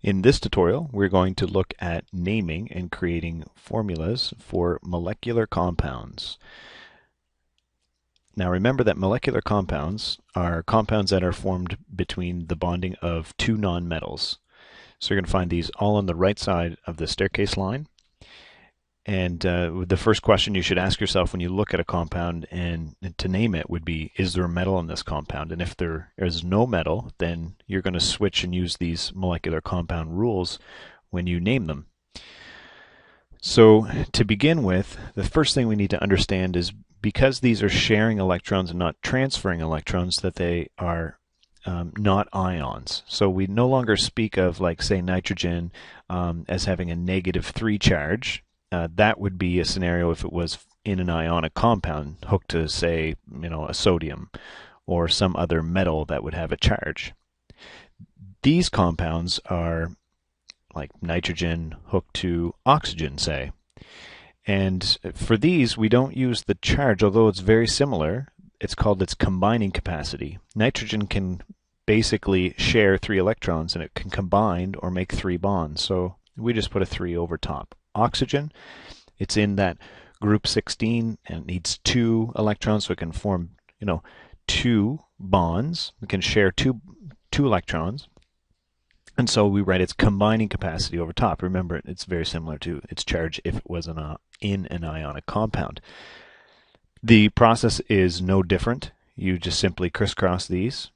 In this tutorial, we're going to look at naming and creating formulas for molecular compounds. Now remember that molecular compounds are compounds that are formed between the bonding of two nonmetals. So you're going to find these all on the right side of the staircase line. And the first question you should ask yourself when you look at a compound and to name it would be, is there a metal in this compound? And if there is no metal, then you're going to switch and use these molecular compound rules when you name them. So to begin with, the first thing we need to understand is because these are sharing electrons and not transferring electrons, that they are not ions. So we no longer speak of, like, say, nitrogen as having a -3 charge. That would be a scenario if it was in an ionic compound hooked to, say, a sodium or some other metal that would have a charge. These compounds are like nitrogen hooked to oxygen, say. And for these, we don't use the charge, although it's very similar. It's called its combining capacity. Nitrogen can basically share 3 electrons, and it can combine or make 3 bonds. So we just put a 3 over top. Oxygen, it's in that group 16 and it needs 2 electrons, so it can form 2 bonds. It can share two electrons, and so we write its combining capacity over top. Remember, it's very similar to its charge if it was in an ionic compound. The process is no different. You just simply crisscross these.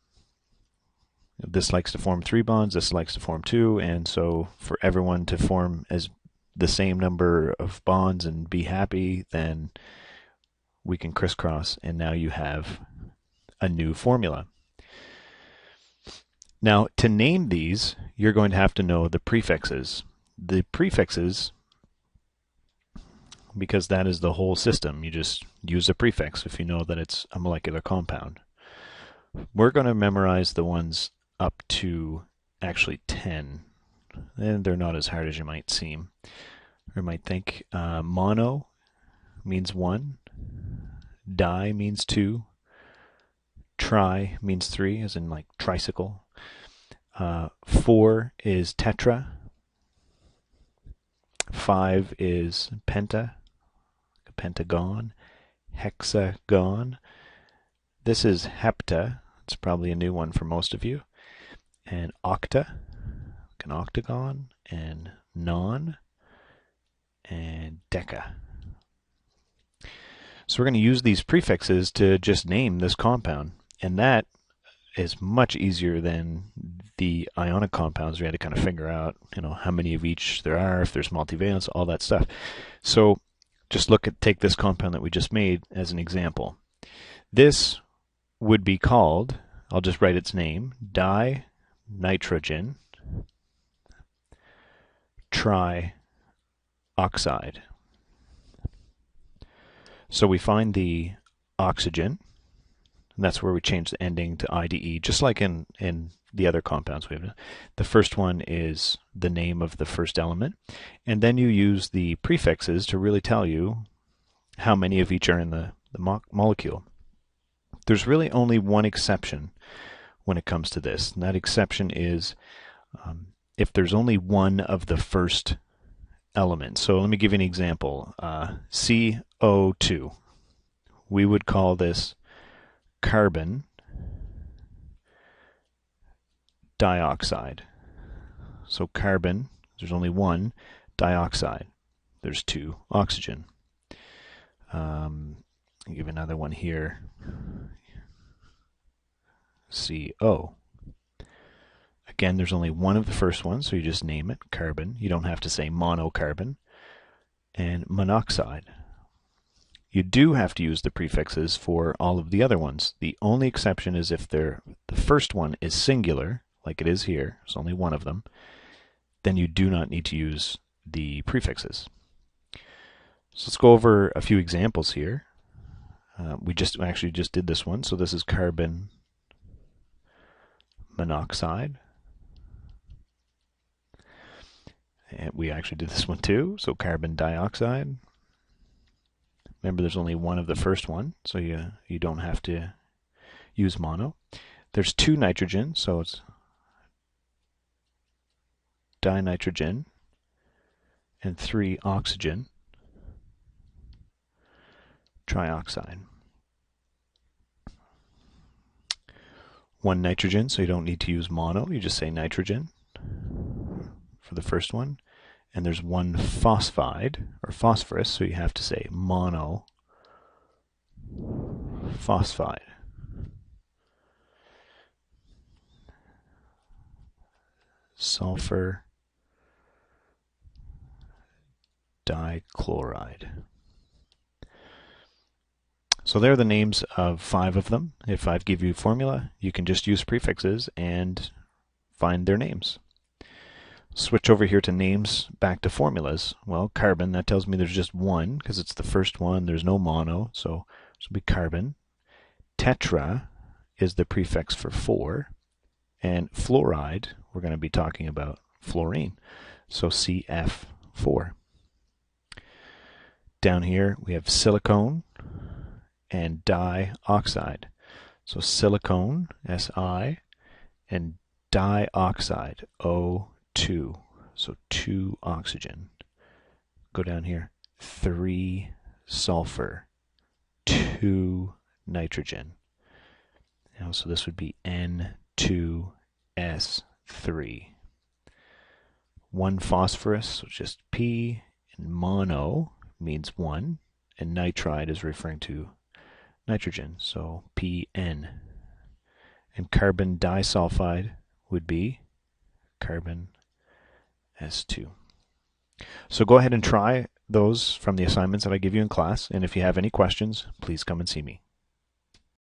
This likes to form 3 bonds, this likes to form 2, and so for everyone to form as the same number of bonds and be happy, then we can crisscross, and now you have a new formula. Now, to name these, you're going to have to know the prefixes. The prefixes, because that is the whole system, you just use a prefix if you know that it's a molecular compound. We're going to memorize the ones up to actually 10. And they're not as hard as you might seem. Or you might think. Mono means 1. Di means 2. Tri means 3, as in like tricycle. 4 is tetra. 5 is penta, a pentagon. Hexagon. This is hepta. It's probably a new one for most of you. And octa, like an octagon, and non, and deca. So we're going to use these prefixes to just name this compound, and that is much easier than the ionic compounds. We had to kind of figure out, how many of each there are, if there's multivalence, all that stuff. So just take this compound that we just made as an example. This would be called, I'll just write its name, dinitrogen trioxide. So we find the oxygen, and that's where we change the ending to IDE, just like in the other compounds we have. The first one is the name of the first element, and then you use the prefixes to really tell you how many of each are in the molecule. There's really only one exception when it comes to this, and that exception is if there's only one of the first element. So let me give you an example. CO2. We would call this carbon dioxide. So carbon, there's only 1. Dioxide, there's 2. Oxygen. I'll give another one here. CO. Again, there's only one of the first ones, so you just name it, carbon. You don't have to say monocarbon. And monoxide. You do have to use the prefixes for all of the other ones. The only exception is if the first one is singular, like it is here, there's only one of them, then you do not need to use the prefixes. So let's go over a few examples here. We actually just did this one, so this is carbon monoxide. And we actually did this one too, so carbon dioxide. Remember, there's only one of the first one, so you don't have to use mono. There's 2 nitrogen, so it's dinitrogen, and 3 oxygen trioxide. 1 nitrogen, so you don't need to use mono, you just say nitrogen for the first one. And there's 1 phosphide, or phosphorus, so you have to say mono phosphide. Sulfur dichloride. So there are the names of 5 of them. If I give you a formula, you can just use prefixes and find their names. Switch over here to names, back to formulas. Well, carbon, that tells me there's just 1 because it's the first one. There's no mono, so this will be carbon. Tetra is the prefix for 4. And fluoride, we're going to be talking about fluorine, so CF4. Down here we have silicone and dioxide. So silicone, Si, and dioxide, O2. So 2 oxygen. Go down here, 3 sulfur, 2 nitrogen. Now, so this would be N2S3. 1 phosphorus, so just P, and mono means 1, and nitride is referring to nitrogen, so PN. And carbon disulfide would be carbon S2. So go ahead and try those from the assignments that I give you in class, and if you have any questions, please come and see me.